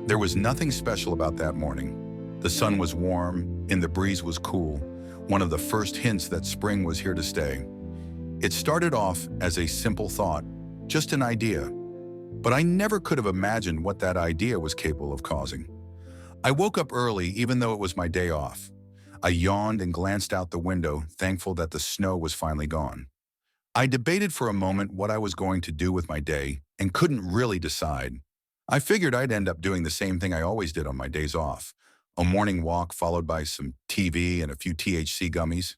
There was nothing special about that morning. The sun was warm and the breeze was cool, one of the first hints that spring was here to stay. It started off as a simple thought, just an idea, but I never could have imagined what that idea was capable of causing. I woke up early even though it was my day off. I yawned and glanced out the window, thankful that the snow was finally gone. I debated for a moment what I was going to do with my day and couldn't really decide. I figured I'd end up doing the same thing I always did on my days off, a morning walk followed by some TV and a few THC gummies.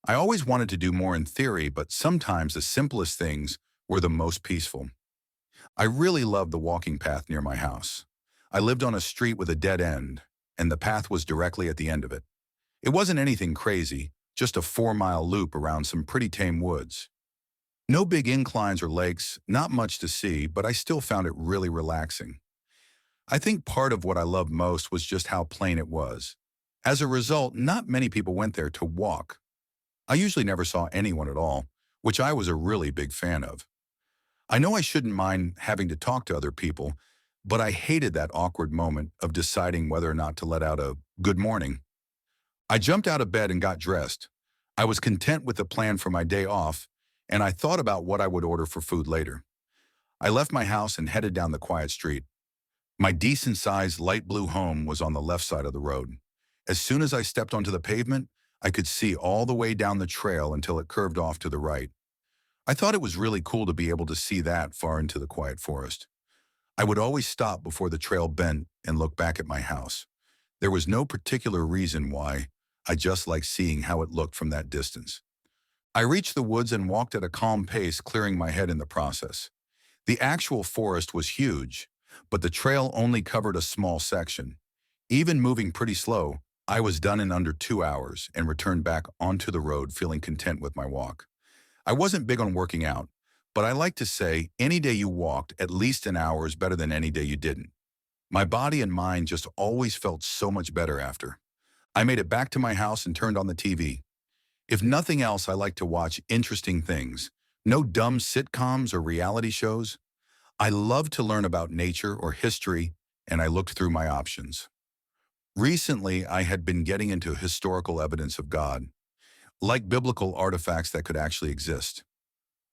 I always wanted to do more in theory, but sometimes the simplest things were the most peaceful. I really loved the walking path near my house. I lived on a street with a dead end, and the path was directly at the end of it. It wasn't anything crazy, just a 4-mile loop around some pretty tame woods. No big inclines or lakes, not much to see, but I still found it really relaxing. I think part of what I loved most was just how plain it was. As a result, not many people went there to walk. I usually never saw anyone at all, which I was a really big fan of. I know I shouldn't mind having to talk to other people, but I hated that awkward moment of deciding whether or not to let out a good morning. I jumped out of bed and got dressed. I was content with the plan for my day off, and I thought about what I would order for food later. I left my house and headed down the quiet street. My decent-sized light blue home was on the left side of the road. As soon as I stepped onto the pavement, I could see all the way down the trail until it curved off to the right. I thought it was really cool to be able to see that far into the quiet forest. I would always stop before the trail bent and look back at my house. There was no particular reason why. I just liked seeing how it looked from that distance. I reached the woods and walked at a calm pace, clearing my head in the process. The actual forest was huge, but the trail only covered a small section. Even moving pretty slow, I was done in under 2 hours and returned back onto the road feeling content with my walk. I wasn't big on working out, but I like to say any day you walked at least an hour is better than any day you didn't. My body and mind just always felt so much better after. I made it back to my house and turned on the TV. If nothing else, I like to watch interesting things. No dumb sitcoms or reality shows. I love to learn about nature or history, and I looked through my options. Recently, I had been getting into historical evidence of God, like biblical artifacts that could actually exist.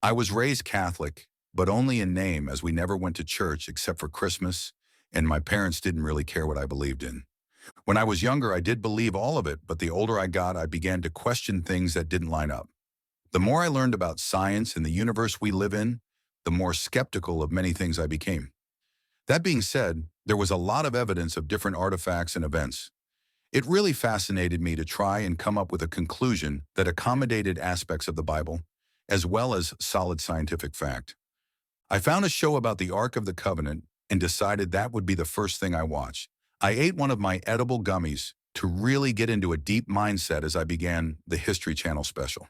I was raised Catholic, but only in name, as we never went to church except for Christmas, and my parents didn't really care what I believed in. When I was younger, I did believe all of it, but the older I got, I began to question things that didn't line up. The more I learned about science and the universe we live in, the more skeptical of many things I became. That being said, there was a lot of evidence of different artifacts and events. It really fascinated me to try and come up with a conclusion that accommodated aspects of the Bible, as well as solid scientific fact. I found a show about the Ark of the Covenant and decided that would be the first thing I watched. I ate one of my edible gummies to really get into a deep mindset as I began the History Channel special.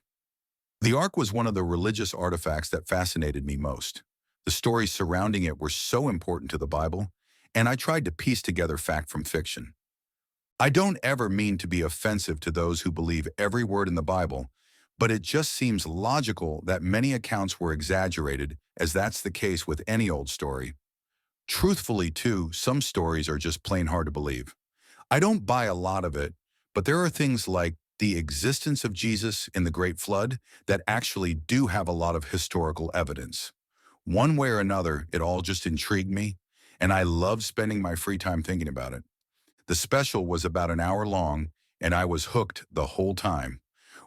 The Ark was one of the religious artifacts that fascinated me most. The stories surrounding it were so important to the Bible, and I tried to piece together fact from fiction. I don't ever mean to be offensive to those who believe every word in the Bible, but it just seems logical that many accounts were exaggerated, as that's the case with any old story. Truthfully, too, some stories are just plain hard to believe. I don't buy a lot of it, but there are things like the existence of Jesus in the Great Flood that actually do have a lot of historical evidence. One way or another, it all just intrigued me, and I love spending my free time thinking about it. The special was about an hour long, and I was hooked the whole time.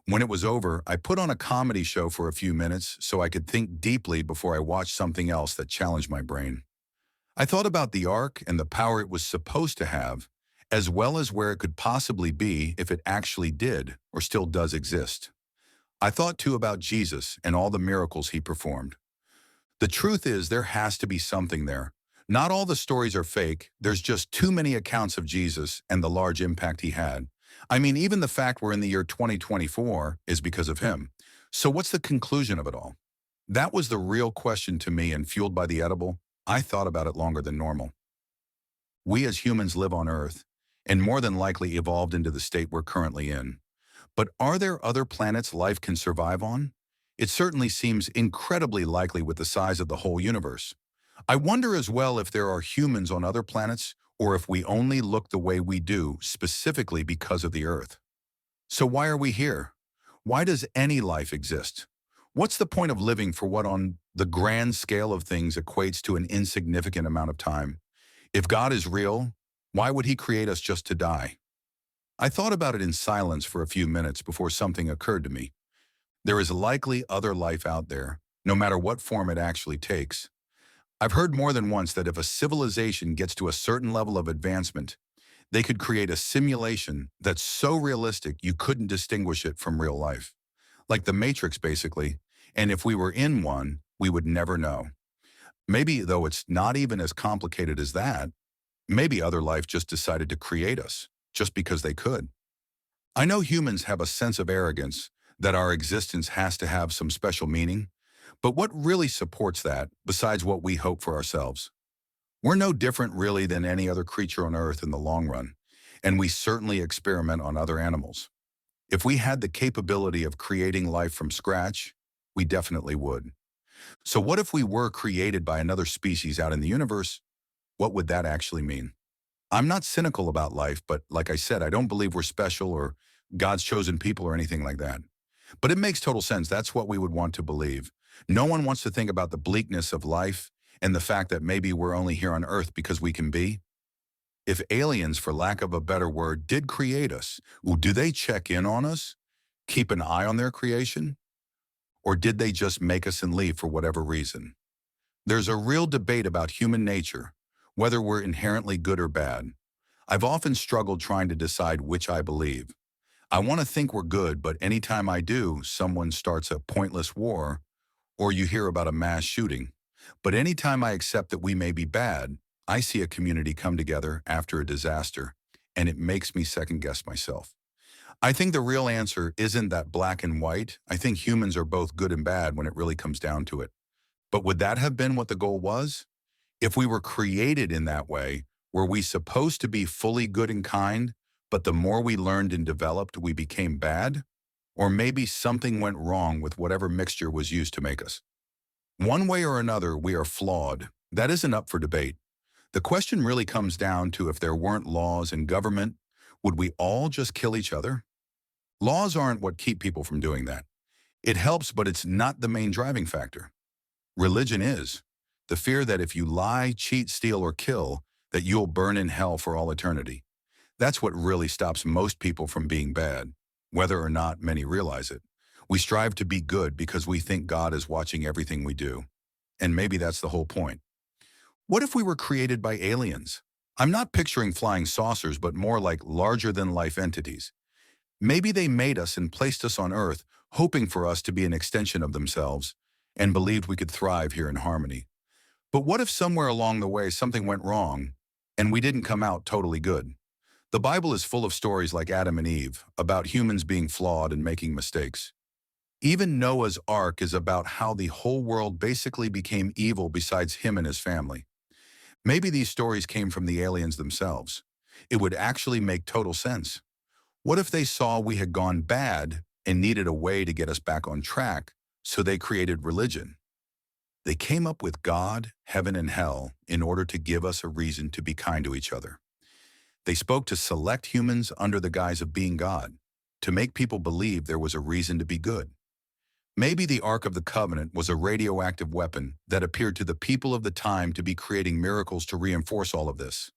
When it was over, I put on a comedy show for a few minutes so I could think deeply before I watched something else that challenged my brain. I thought about the Ark and the power it was supposed to have, as well as where it could possibly be if it actually did or still does exist. I thought too about Jesus and all the miracles he performed. The truth is, there has to be something there. Not all the stories are fake, there's just too many accounts of Jesus and the large impact he had. I mean, even the fact we're in the year 2024 is because of him. So what's the conclusion of it all? That was the real question to me, and fueled by the edible, I thought about it longer than normal. We as humans live on Earth, and more than likely evolved into the state we're currently in. But are there other planets life can survive on? It certainly seems incredibly likely with the size of the whole universe. I wonder as well if there are humans on other planets, or if we only look the way we do specifically because of the Earth. So why are we here? Why does any life exist? What's the point of living for what on the grand scale of things equates to an insignificant amount of time? If God is real, why would he create us just to die? I thought about it in silence for a few minutes before something occurred to me. There is likely other life out there, no matter what form it actually takes. I've heard more than once that if a civilization gets to a certain level of advancement, they could create a simulation that's so realistic you couldn't distinguish it from real life. Like the Matrix, basically. And if we were in one, we would never know. Maybe, though it's not even as complicated as that, maybe other life just decided to create us, just because they could. I know humans have a sense of arrogance, that our existence has to have some special meaning, but what really supports that, besides what we hope for ourselves? We're no different really than any other creature on Earth in the long run, and we certainly experiment on other animals. If we had the capability of creating life from scratch, we definitely would. So what if we were created by another species out in the universe? What would that actually mean? I'm not cynical about life, but like I said, I don't believe we're special or God's chosen people or anything like that. But it makes total sense. That's what we would want to believe. No one wants to think about the bleakness of life and the fact that maybe we're only here on Earth because we can be. If aliens, for lack of a better word, did create us, well, do they check in on us, keep an eye on their creation? Or did they just make us and leave for whatever reason? There's a real debate about human nature, whether we're inherently good or bad. I've often struggled trying to decide which I believe. I want to think we're good, but anytime I do, someone starts a pointless war, or you hear about a mass shooting. But anytime I accept that we may be bad, I see a community come together after a disaster, and it makes me second guess myself. I think the real answer isn't that black and white. I think humans are both good and bad when it really comes down to it. But would that have been what the goal was? If we were created in that way, were we supposed to be fully good and kind, but the more we learned and developed, we became bad? Or maybe something went wrong with whatever mixture was used to make us. One way or another, we are flawed. That isn't up for debate. The question really comes down to if there weren't laws and government, would we all just kill each other? Laws aren't what keep people from doing that. It helps, but it's not the main driving factor. Religion is. The fear that if you lie, cheat, steal, or kill, that you'll burn in hell for all eternity. That's what really stops most people from being bad, whether or not many realize it. We strive to be good because we think God is watching everything we do. And maybe that's the whole point. What if we were created by aliens? I'm not picturing flying saucers, but more like larger-than-life entities. Maybe they made us and placed us on Earth, hoping for us to be an extension of themselves, and believed we could thrive here in harmony. But what if somewhere along the way something went wrong, and we didn't come out totally good? The Bible is full of stories like Adam and Eve, about humans being flawed and making mistakes. Even Noah's Ark is about how the whole world basically became evil besides him and his family. Maybe these stories came from the aliens themselves. It would actually make total sense. What if they saw we had gone bad and needed a way to get us back on track, so they created religion? They came up with God, heaven, and hell in order to give us a reason to be kind to each other. They spoke to select humans under the guise of being God, to make people believe there was a reason to be good. Maybe the Ark of the Covenant was a radioactive weapon that appeared to the people of the time to be creating miracles to reinforce all of this.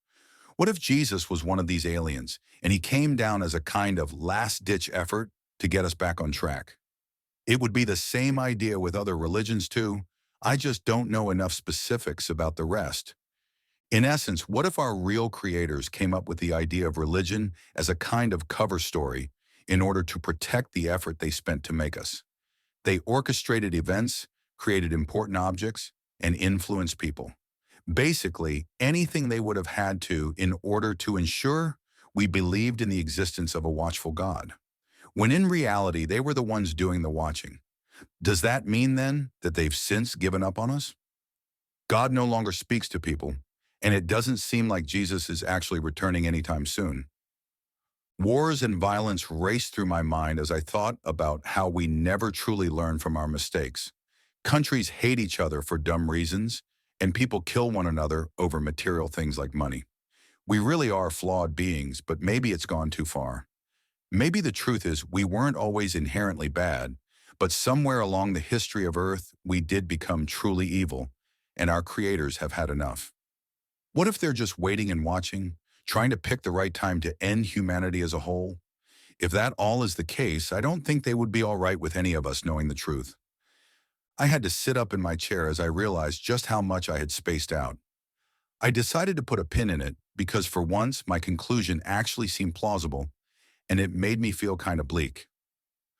What if Jesus was one of these aliens, and he came down as a kind of last-ditch effort to get us back on track? It would be the same idea with other religions too. I just don't know enough specifics about the rest. In essence, what if our real creators came up with the idea of religion as a kind of cover story in order to protect the effort they spent to make us? They orchestrated events, created important objects, and influenced people. Basically, anything they would have had to in order to ensure we believed in the existence of a watchful God, when in reality they were the ones doing the watching. Does that mean then that they've since given up on us? God no longer speaks to people, and it doesn't seem like Jesus is actually returning anytime soon. Wars and violence raced through my mind as I thought about how we never truly learn from our mistakes. Countries hate each other for dumb reasons, and people kill one another over material things like money. We really are flawed beings, but maybe it's gone too far. Maybe the truth is we weren't always inherently bad, but somewhere along the history of Earth, we did become truly evil, and our creators have had enough. What if they're just waiting and watching, trying to pick the right time to end humanity as a whole? If that all is the case, I don't think they would be all right with any of us knowing the truth. I had to sit up in my chair as I realized just how much I had spaced out. I decided to put a pin in it because for once my conclusion actually seemed plausible, and it made me feel kind of bleak.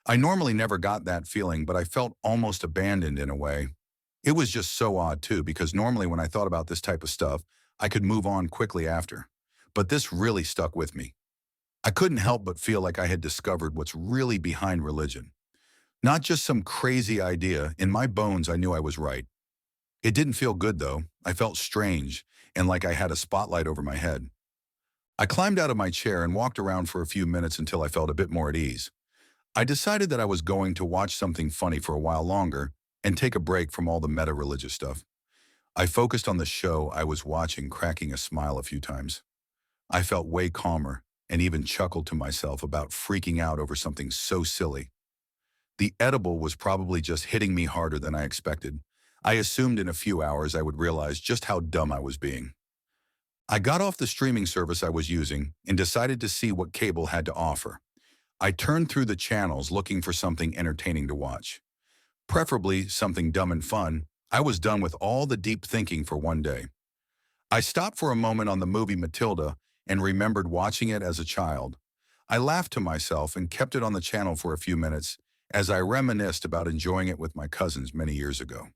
I normally never got that feeling, but I felt almost abandoned in a way. It was just so odd too, because normally when I thought about this type of stuff, I could move on quickly after. But this really stuck with me. I couldn't help but feel like I had discovered what's really behind religion. Not just some crazy idea. In my bones, I knew I was right. It didn't feel good though. I felt strange and like I had a spotlight over my head. I climbed out of my chair and walked around for a few minutes until I felt a bit more at ease. I decided that I was going to watch something funny for a while longer and take a break from all the meta-religious stuff. I focused on the show I was watching, cracking a smile a few times. I felt way calmer and even chuckled to myself about freaking out over something so silly. The edible was probably just hitting me harder than I expected. I assumed in a few hours I would realize just how dumb I was being. I got off the streaming service I was using and decided to see what cable had to offer. I turned through the channels looking for something entertaining to watch. Preferably something dumb and fun. I was done with all the deep thinking for one day. I stopped for a moment on the movie Matilda and remembered watching it as a child. I laughed to myself and kept it on the channel for a few minutes as I reminisced about enjoying it with my cousins many years ago.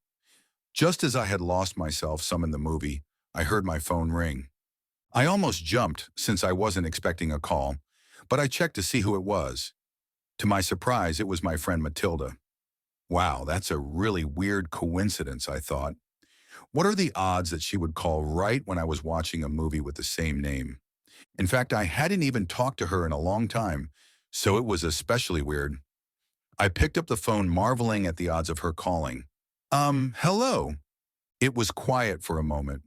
Just as I had lost myself some in the movie, I heard my phone ring. I almost jumped since I wasn't expecting a call, but I checked to see who it was. To my surprise, it was my friend Matilda. Wow, that's a really weird coincidence, I thought. What are the odds that she would call right when I was watching a movie with the same name? In fact, I hadn't even talked to her in a long time, so it was especially weird. I picked up the phone, marveling at the odds of her calling. Hello. It was quiet for a moment.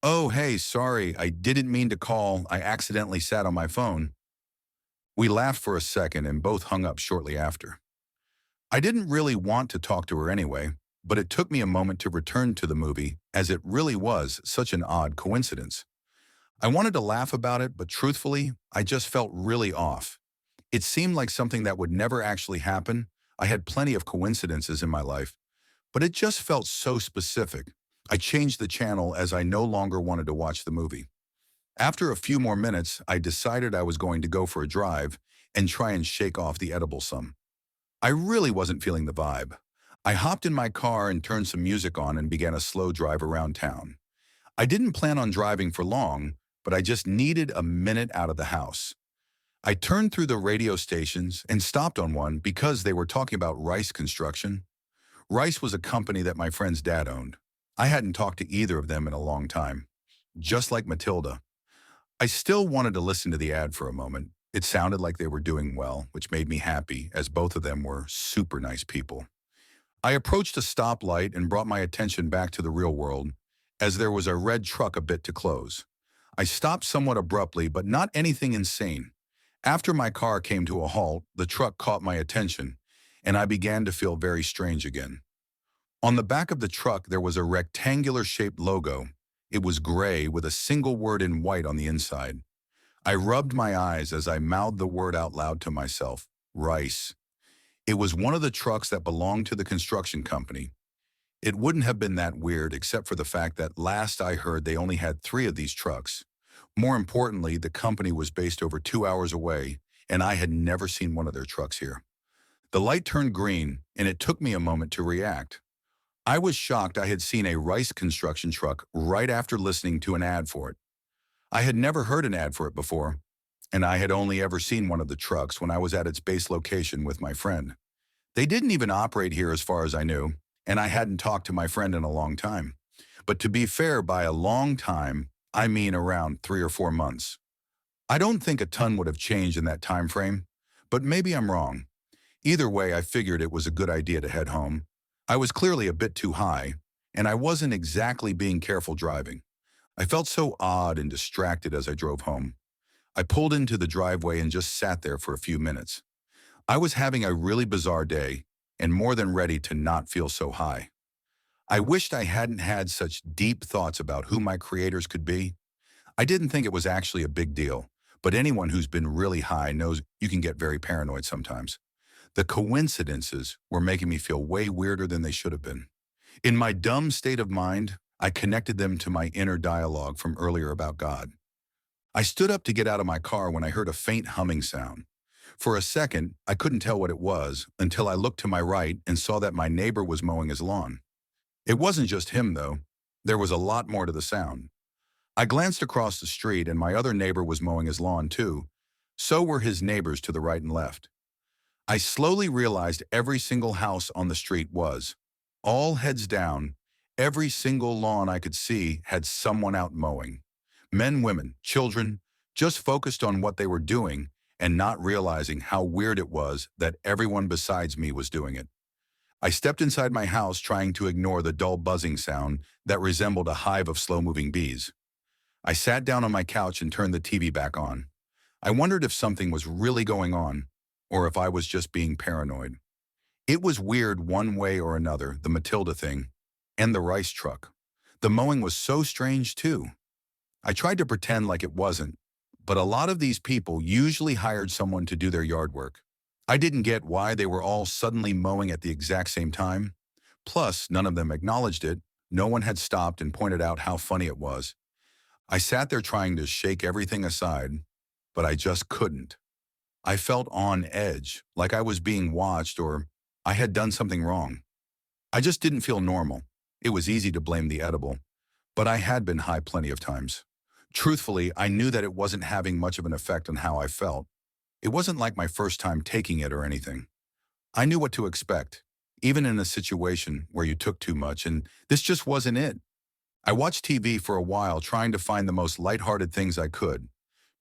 Oh, hey, sorry, I didn't mean to call. I accidentally sat on my phone. We laughed for a second and both hung up shortly after. I didn't really want to talk to her anyway, but it took me a moment to return to the movie, as it really was such an odd coincidence. I wanted to laugh about it, but truthfully, I just felt really off. It seemed like something that would never actually happen. I had plenty of coincidences in my life, but it just felt so specific. I changed the channel as I no longer wanted to watch the movie. After a few more minutes, I decided I was going to go for a drive and try and shake off the edible some. I really wasn't feeling the vibe. I hopped in my car and turned some music on and began a slow drive around town. I didn't plan on driving for long, but I just needed a minute out of the house. I turned through the radio stations and stopped on one because they were talking about Rice Construction. Rice was a company that my friend's dad owned. I hadn't talked to either of them in a long time. Just like Matilda. I still wanted to listen to the ad for a moment. It sounded like they were doing well, which made me happy, as both of them were super nice people. I approached a stoplight and brought my attention back to the real world, as there was a red truck a bit to close. I stopped somewhat abruptly, but not anything insane. After my car came to a halt, the truck caught my attention, and I began to feel very strange again. On the back of the truck, there was a rectangular-shaped logo. It was gray with a single word in white on the inside. I rubbed my eyes as I mouthed the word out loud to myself, Rice. It was one of the trucks that belonged to the construction company. It wouldn't have been that weird except for the fact that last I heard they only had 3 of these trucks. More importantly, the company was based over 2 hours away, and I had never seen one of their trucks here. The light turned green, and it took me a moment to react. I was shocked I had seen a Rice construction truck right after listening to an ad for it. I had never heard an ad for it before, and I had only ever seen one of the trucks when I was at its base location with my friend. They didn't even operate here as far as I knew, and I hadn't talked to my friend in a long time. But to be fair, by a long time, I mean around 3 or 4 months. I don't think a ton would have changed in that time frame, but maybe I'm wrong. Either way, I figured it was a good idea to head home. I was clearly a bit too high, and I wasn't exactly being careful driving. I felt so odd and distracted as I drove home. I pulled into the driveway and just sat there for a few minutes. I was having a really bizarre day and more than ready to not feel so high. I wished I hadn't had such deep thoughts about who my creators could be. I didn't think it was actually a big deal, but anyone who's been really high knows you can get very paranoid sometimes. The coincidences were making me feel way weirder than they should have been. In my dumb state of mind, I connected them to my inner dialogue from earlier about God. I stood up to get out of my car when I heard a faint humming sound. For a second, I couldn't tell what it was until I looked to my right and saw that my neighbor was mowing his lawn. It wasn't just him, though. There was a lot more to the sound. I glanced across the street and my other neighbor was mowing his lawn too. So were his neighbors to the right and left. I slowly realized every single house on the street was. All heads down, every single lawn I could see had someone out mowing. Men, women, children, just focused on what they were doing and not realizing how weird it was that everyone besides me was doing it. I stepped inside my house trying to ignore the dull buzzing sound that resembled a hive of slow-moving bees. I sat down on my couch and turned the TV back on. I wondered if something was really going on, or if I was just being paranoid. It was weird one way or another, the Matilda thing, and the rice truck. The mowing was so strange too. I tried to pretend like it wasn't, but a lot of these people usually hired someone to do their yard work. I didn't get why they were all suddenly mowing at the exact same time. Plus, none of them acknowledged it. No one had stopped and pointed out how funny it was. I sat there trying to shake everything aside, but I just couldn't. I felt on edge, like I was being watched or I had done something wrong. I just didn't feel normal. It was easy to blame the edible, but I had been high plenty of times. Truthfully, I knew that it wasn't having much of an effect on how I felt. It wasn't like my first time taking it or anything. I knew what to expect, even in a situation where you took too much, and this just wasn't it. I watched TV for a while trying to find the most lighthearted things I could,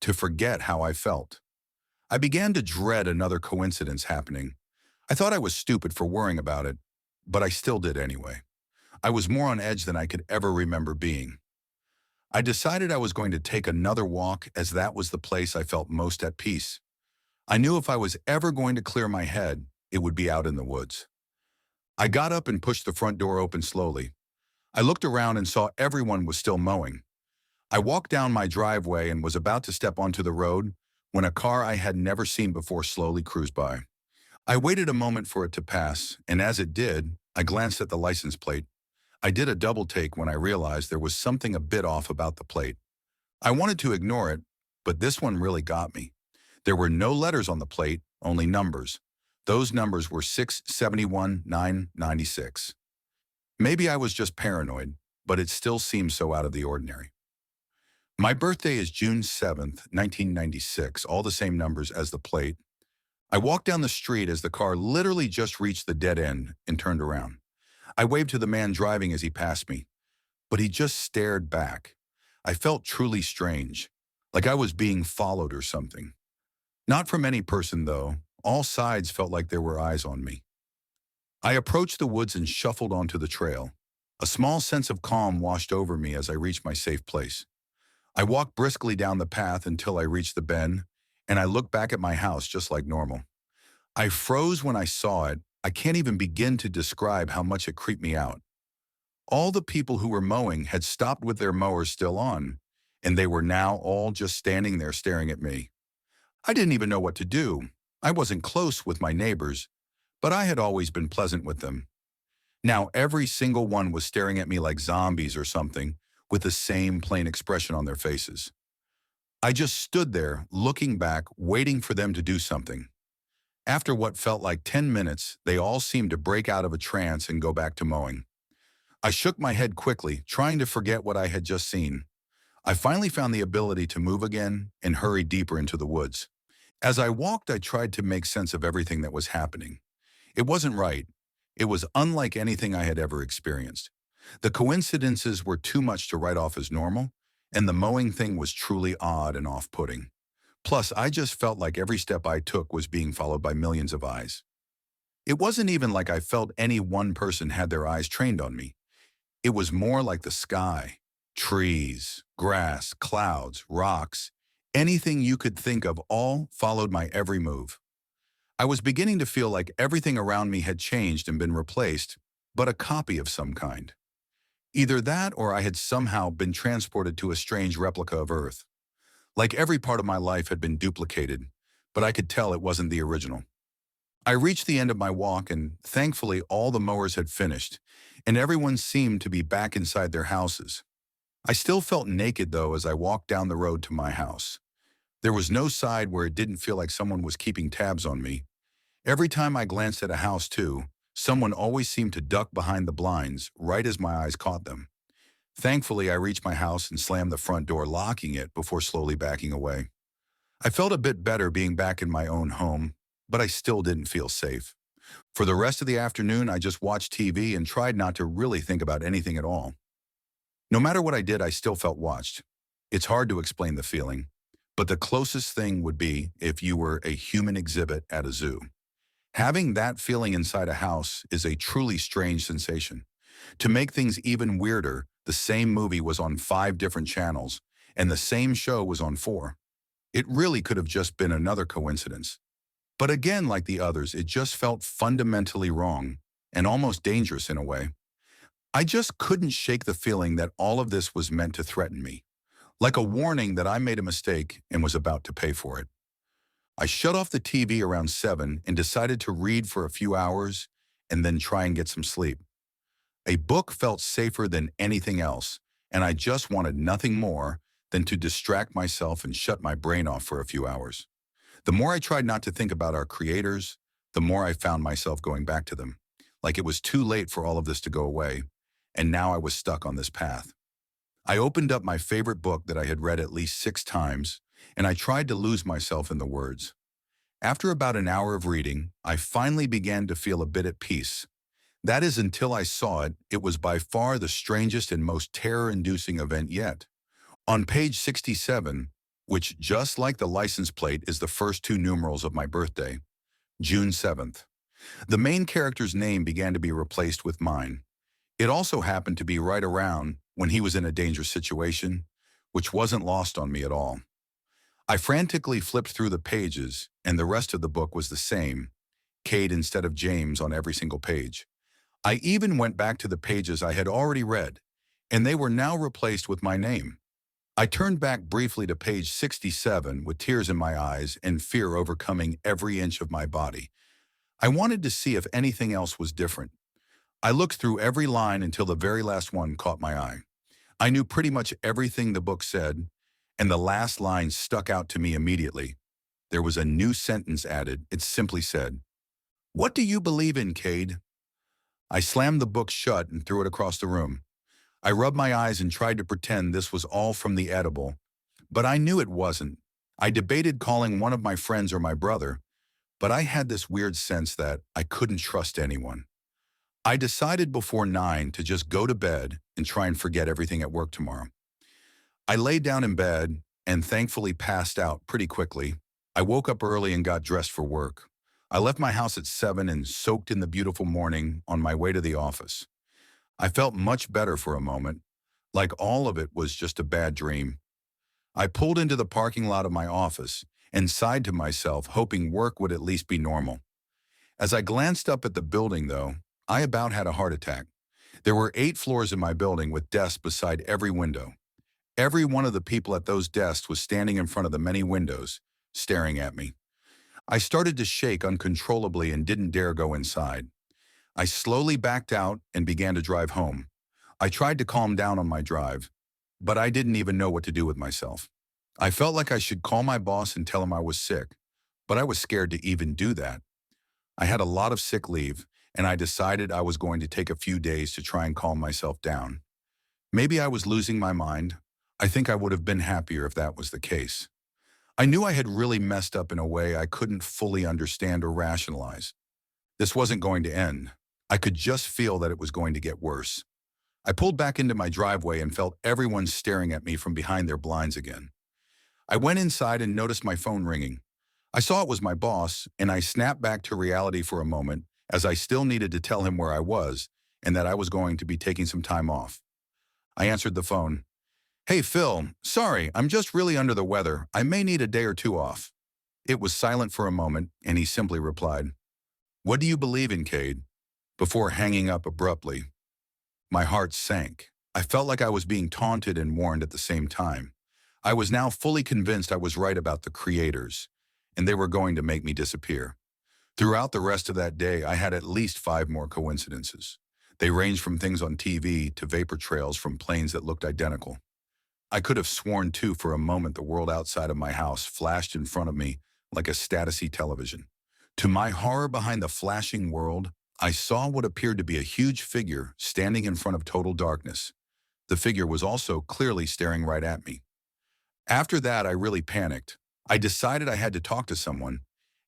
to forget how I felt. I began to dread another coincidence happening. I thought I was stupid for worrying about it, but I still did anyway. I was more on edge than I could ever remember being. I decided I was going to take another walk as that was the place I felt most at peace. I knew if I was ever going to clear my head, it would be out in the woods. I got up and pushed the front door open slowly. I looked around and saw everyone was still mowing. I walked down my driveway and was about to step onto the road when a car I had never seen before slowly cruised by. I waited a moment for it to pass, and as it did, I glanced at the license plate. I did a double take when I realized there was something a bit off about the plate. I wanted to ignore it, but this one really got me. There were no letters on the plate, only numbers. Those numbers were 671 996. Maybe I was just paranoid, but it still seemed so out of the ordinary. My birthday is June 7th, 1996, all the same numbers as the plate. I walked down the street as the car literally just reached the dead end and turned around. I waved to the man driving as he passed me, but he just stared back. I felt truly strange, like I was being followed or something. Not from any person, though. All sides felt like there were eyes on me. I approached the woods and shuffled onto the trail. A small sense of calm washed over me as I reached my safe place. I walked briskly down the path until I reached the bend, and I looked back at my house just like normal. I froze when I saw it. I can't even begin to describe how much it creeped me out. All the people who were mowing had stopped with their mowers still on, and they were now all just standing there staring at me. I didn't even know what to do. I wasn't close with my neighbors, but I had always been pleasant with them. Now every single one was staring at me like zombies or something, with the same plain expression on their faces. I just stood there, looking back, waiting for them to do something. After what felt like 10 minutes, they all seemed to break out of a trance and go back to mowing. I shook my head quickly, trying to forget what I had just seen. I finally found the ability to move again and hurried deeper into the woods. As I walked, I tried to make sense of everything that was happening. It wasn't right. It was unlike anything I had ever experienced. The coincidences were too much to write off as normal, and the mowing thing was truly odd and off-putting. Plus, I just felt like every step I took was being followed by millions of eyes. It wasn't even like I felt any one person had their eyes trained on me. It was more like the sky. Trees, grass, clouds, rocks, anything you could think of all followed my every move. I was beginning to feel like everything around me had changed and been replaced, but a copy of some kind. Either that or I had somehow been transported to a strange replica of Earth. Like every part of my life had been duplicated, but I could tell it wasn't the original. I reached the end of my walk and thankfully all the mowers had finished, and everyone seemed to be back inside their houses. I still felt naked though as I walked down the road to my house. There was no side where it didn't feel like someone was keeping tabs on me. Every time I glanced at a house too, someone always seemed to duck behind the blinds right as my eyes caught them. Thankfully, I reached my house and slammed the front door, locking it before slowly backing away. I felt a bit better being back in my own home, but I still didn't feel safe. For the rest of the afternoon, I just watched TV and tried not to really think about anything at all. No matter what I did, I still felt watched. It's hard to explain the feeling, but the closest thing would be if you were a human exhibit at a zoo. Having that feeling inside a house is a truly strange sensation. To make things even weirder, the same movie was on 5 different channels, and the same show was on 4. It really could have just been another coincidence. But again, like the others, it just felt fundamentally wrong and almost dangerous in a way. I just couldn't shake the feeling that all of this was meant to threaten me, like a warning that I made a mistake and was about to pay for it. I shut off the TV around 7 and decided to read for a few hours and then try and get some sleep. A book felt safer than anything else, and I just wanted nothing more than to distract myself and shut my brain off for a few hours. The more I tried not to think about our creators, the more I found myself going back to them, like it was too late for all of this to go away, and now I was stuck on this path. I opened up my favorite book that I had read at least 6 times, and I tried to lose myself in the words. After about an hour of reading, I finally began to feel a bit at peace. That is until I saw it. It was by far the strangest and most terror-inducing event yet. On page 67, which just like the license plate is the first 2 numerals of my birthday, June 7th, the main character's name began to be replaced with mine. It also happened to be right around when he was in a dangerous situation, which wasn't lost on me at all. I frantically flipped through the pages, and the rest of the book was the same, Cade instead of James on every single page. I even went back to the pages I had already read, and they were now replaced with my name. I turned back briefly to page 67 with tears in my eyes and fear overcoming every inch of my body. I wanted to see if anything else was different. I looked through every line until the very last one caught my eye. I knew pretty much everything the book said, and the last line stuck out to me immediately. There was a new sentence added. It simply said, "What do you believe in, Cade?" I slammed the book shut and threw it across the room. I rubbed my eyes and tried to pretend this was all from the edible, but I knew it wasn't. I debated calling one of my friends or my brother, but I had this weird sense that I couldn't trust anyone. I decided before 9 to just go to bed and try and forget everything at work tomorrow. I lay down in bed and thankfully passed out pretty quickly. I woke up early and got dressed for work. I left my house at 7 and soaked in the beautiful morning on my way to the office. I felt much better for a moment, like all of it was just a bad dream. I pulled into the parking lot of my office and sighed to myself, hoping work would at least be normal. As I glanced up at the building, though, I about had a heart attack. There were 8 floors in my building with desks beside every window. Every one of the people at those desks was standing in front of the many windows, staring at me. I started to shake uncontrollably and didn't dare go inside. I slowly backed out and began to drive home. I tried to calm down on my drive, but I didn't even know what to do with myself. I felt like I should call my boss and tell him I was sick, but I was scared to even do that. I had a lot of sick leave, and I decided I was going to take a few days to try and calm myself down. Maybe I was losing my mind. I think I would have been happier if that was the case. I knew I had really messed up in a way I couldn't fully understand or rationalize. This wasn't going to end. I could just feel that it was going to get worse. I pulled back into my driveway and felt everyone staring at me from behind their blinds again. I went inside and noticed my phone ringing. I saw it was my boss, and I snapped back to reality for a moment as I still needed to tell him where I was and that I was going to be taking some time off. I answered the phone. Hey, Phil, sorry, I'm just really under the weather. I may need a day or two off. It was silent for a moment, and he simply replied, "What do you believe in, Cade?" Before hanging up abruptly. My heart sank. I felt like I was being taunted and warned at the same time. I was now fully convinced I was right about the creators, and they were going to make me disappear. Throughout the rest of that day, I had at least 5 more coincidences. They ranged from things on TV to vapor trails from planes that looked identical. I could have sworn, too, for a moment the world outside of my house flashed in front of me like a Statusy television. To my horror behind the flashing world, I saw what appeared to be a huge figure standing in front of total darkness. The figure was also clearly staring right at me. After that, I really panicked. I decided I had to talk to someone,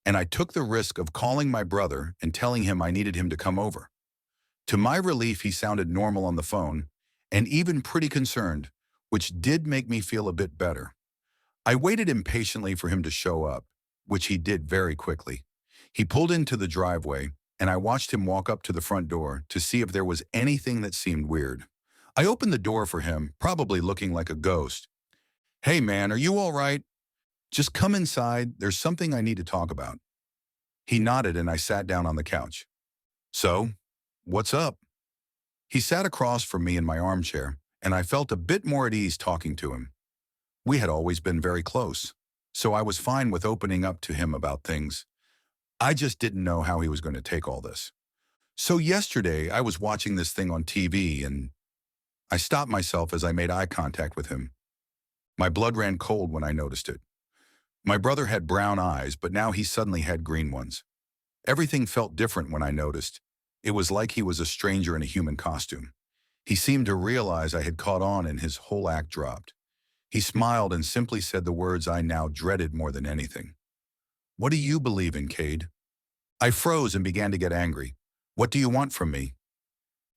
and I took the risk of calling my brother and telling him I needed him to come over. To my relief, he sounded normal on the phone, and even pretty concerned, which did make me feel a bit better. I waited impatiently for him to show up, which he did very quickly. He pulled into the driveway, and I watched him walk up to the front door to see if there was anything that seemed weird. I opened the door for him, probably looking like a ghost. "Hey man, are you all right? Just come inside, there's something I need to talk about." He nodded and I sat down on the couch. "So, what's up?" He sat across from me in my armchair, and I felt a bit more at ease talking to him. We had always been very close, so I was fine with opening up to him about things. I just didn't know how he was going to take all this. "So yesterday, I was watching this thing on TV, and I stopped myself as I made eye contact with him. My blood ran cold when I noticed it. My brother had brown eyes, but now he suddenly had green ones. Everything felt different when I noticed. It was like he was a stranger in a human costume. He seemed to realize I had caught on and his whole act dropped. He smiled and simply said the words I now dreaded more than anything. "What do you believe in, Cade?" I froze and began to get angry. "What do you want from me?"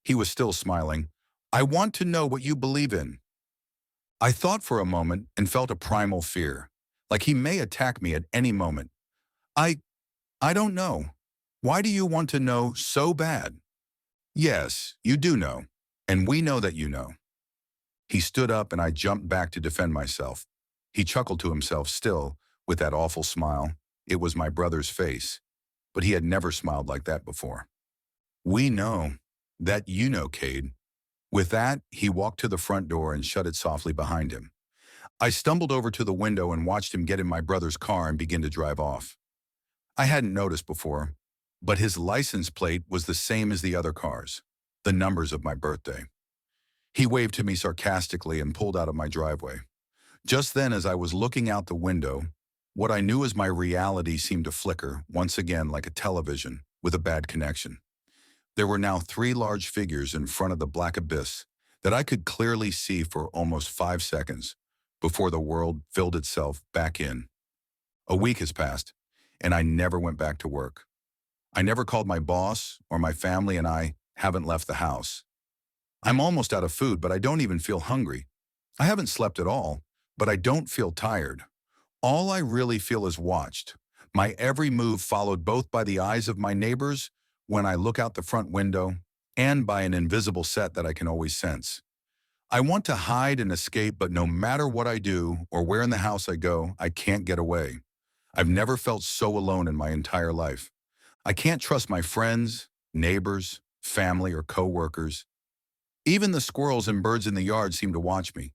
He was still smiling. "I want to know what you believe in." I thought for a moment and felt a primal fear, like he may attack me at any moment. I, I don't know. Why do you want to know so bad?" "Yes, you do know, and we know that you know." He stood up and I jumped back to defend myself. He chuckled to himself still, with that awful smile. It was my brother's face, but he had never smiled like that before. "We know that you know, Cade." With that, he walked to the front door and shut it softly behind him. I stumbled over to the window and watched him get in my brother's car and begin to drive off. I hadn't noticed before, but his license plate was the same as the other cars, the numbers of my birthday. He waved to me sarcastically and pulled out of my driveway. Just then, as I was looking out the window, what I knew as my reality seemed to flicker, once again like a television with a bad connection. There were now 3 large figures in front of the black abyss that I could clearly see for almost 5 seconds before the world filled itself back in. A week has passed, and I never went back to work. I never called my boss or my family, and I haven't left the house. I'm almost out of food, but I don't even feel hungry. I haven't slept at all, but I don't feel tired. All I really feel is watched. My every move followed both by the eyes of my neighbors when I look out the front window and by an invisible set that I can always sense. I want to hide and escape, but no matter what I do or where in the house I go, I can't get away. I've never felt so alone in my entire life. I can't trust my friends, neighbors, family, or coworkers. Even the squirrels and birds in the yard seem to watch me.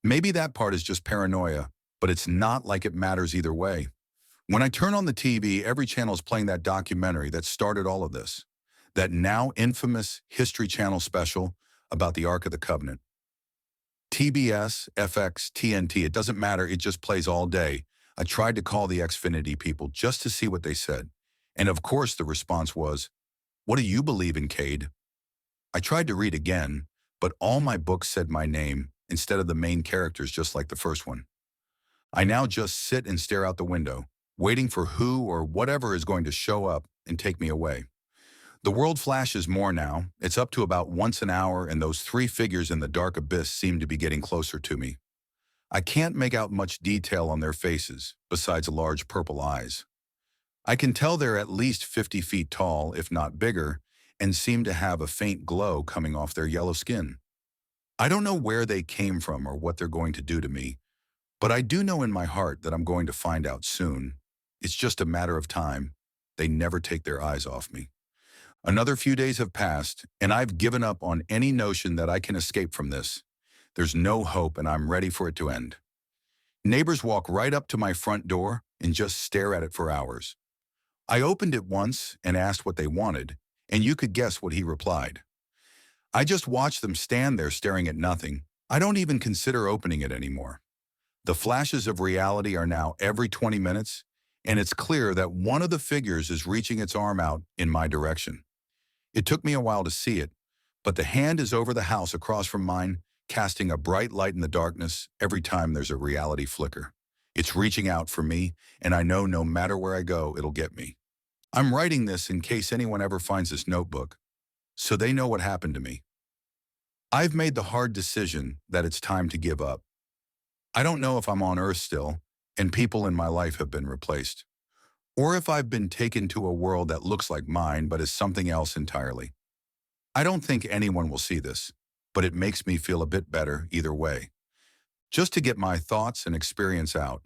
Maybe that part is just paranoia, but it's not like it matters either way. When I turn on the TV, every channel is playing that documentary that started all of this, that now infamous History Channel special about the Ark of the Covenant. TBS, FX, TNT, it doesn't matter, it just plays all day. I tried to call the Xfinity people just to see what they said. And of course the response was, "What do you believe in, Cade?" I tried to read again, but all my books said my name instead of the main characters, just like the first one. I now just sit and stare out the window, waiting for who or whatever is going to show up and take me away. The world flashes more now. It's up to about once an hour, and those 3 figures in the dark abyss seem to be getting closer to me. I can't make out much detail on their faces, besides large purple eyes. I can tell they're at least 50 feet tall, if not bigger, and seem to have a faint glow coming off their yellow skin. I don't know where they came from or what they're going to do to me, but I do know in my heart that I'm going to find out soon. It's just a matter of time. They never take their eyes off me. Another few days have passed, and I've given up on any notion that I can escape from this. There's no hope, and I'm ready for it to end. Neighbors walk right up to my front door and just stare at it for hours. I opened it once and asked what they wanted, and you could guess what he replied. I just watch them stand there staring at nothing. I don't even consider opening it anymore. The flashes of reality are now every 20 minutes, and it's clear that one of the figures is reaching its arm out in my direction. It took me a while to see it, but the hand is over the house across from mine, casting a bright light in the darkness every time there's a reality flicker. It's reaching out for me, and I know no matter where I go, it'll get me. I'm writing this in case anyone ever finds this notebook, so they know what happened to me. I've made the hard decision that it's time to give up. I don't know if I'm on Earth still, and people in my life have been replaced, or if I've been taken to a world that looks like mine but is something else entirely. I don't think anyone will see this, but it makes me feel a bit better either way. Just to get my thoughts and experience out.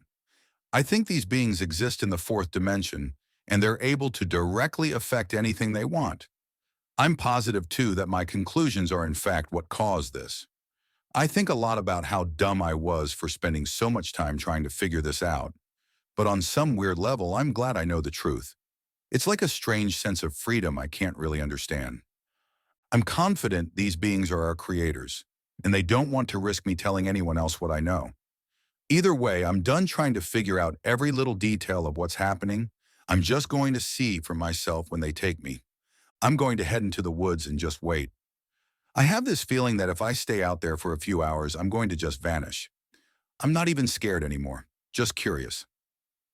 I think these beings exist in the fourth dimension, and they're able to directly affect anything they want. I'm positive, too, that my conclusions are in fact what caused this. I think a lot about how dumb I was for spending so much time trying to figure this out, but on some weird level, I'm glad I know the truth. It's like a strange sense of freedom I can't really understand. I'm confident these beings are our creators, and they don't want to risk me telling anyone else what I know. Either way, I'm done trying to figure out every little detail of what's happening. I'm just going to see for myself when they take me. I'm going to head into the woods and just wait. I have this feeling that if I stay out there for a few hours, I'm going to just vanish. I'm not even scared anymore, just curious.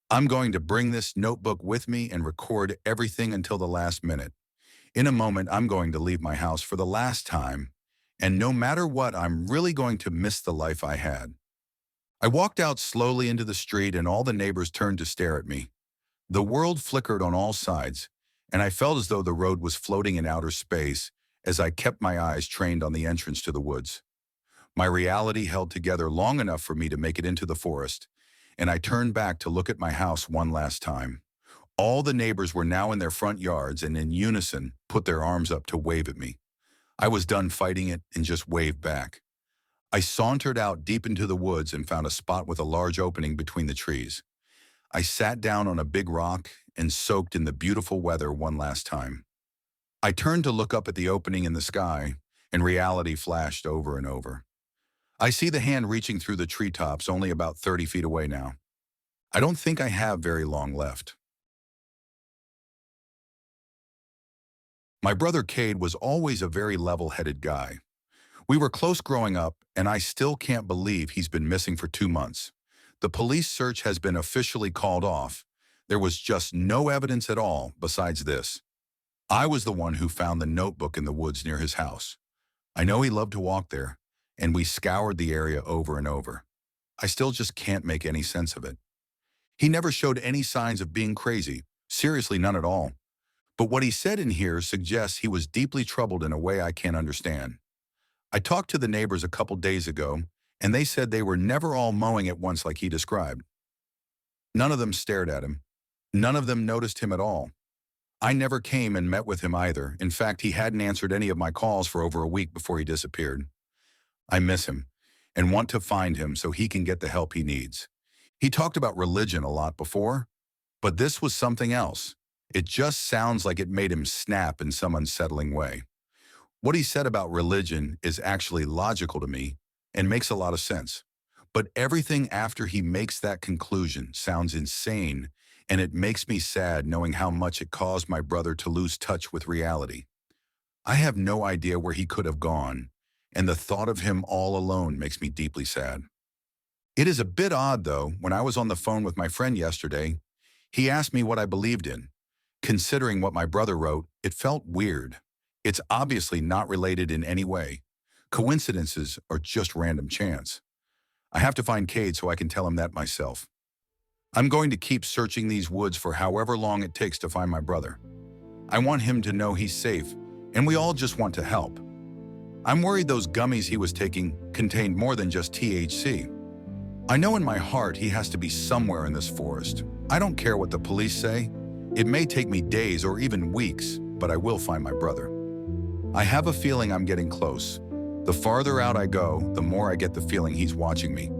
I'm going to bring this notebook with me and record everything until the last minute. In a moment, I'm going to leave my house for the last time, and no matter what, I'm really going to miss the life I had. I walked out slowly into the street, and all the neighbors turned to stare at me. The world flickered on all sides, and I felt as though the road was floating in outer space as I kept my eyes trained on the entrance to the woods. My reality held together long enough for me to make it into the forest, and I turned back to look at my house one last time. All the neighbors were now in their front yards and in unison put their arms up to wave at me. I was done fighting it and just waved back. I sauntered out deep into the woods and found a spot with a large opening between the trees. I sat down on a big rock and soaked in the beautiful weather one last time. I turned to look up at the opening in the sky, and reality flashed over and over. I see the hand reaching through the treetops only about 30 feet away now. I don't think I have very long left. My brother Cade was always a very level-headed guy. We were close growing up, and I still can't believe he's been missing for 2 months. The police search has been officially called off. There was just no evidence at all besides this. I was the one who found the notebook in the woods near his house. I know he loved to walk there, and we scoured the area over and over. I still just can't make any sense of it. He never showed any signs of being crazy, seriously none at all. But what he said in here suggests he was deeply troubled in a way I can't understand. I talked to the neighbors a couple days ago, and they said they were never all mowing at once like he described. None of them stared at him. None of them noticed him at all. I never came and met with him either. In fact, he hadn't answered any of my calls for over a week before he disappeared. I miss him and want to find him so he can get the help he needs. He talked about religion a lot before, but this was something else. It just sounds like it made him snap in some unsettling way. What he said about religion is actually logical to me and makes a lot of sense. But everything after he makes that conclusion sounds insane, and it makes me sad knowing how much it caused my brother to lose touch with reality. I have no idea where he could have gone, and the thought of him all alone makes me deeply sad. It is a bit odd, though, when I was on the phone with my friend yesterday, he asked me what I believed in. Considering what my brother wrote, it felt weird. It's obviously not related in any way. Coincidences are just random chance. I have to find Cade so I can tell him that myself. I'm going to keep searching these woods for however long it takes to find my brother. I want him to know he's safe, and we all just want to help. I'm worried those gummies he was taking contained more than just THC. I know in my heart he has to be somewhere in this forest. I don't care what the police say. It may take me days or even weeks, but I will find my brother. I have a feeling I'm getting close. The farther out I go, the more I get the feeling he's watching me.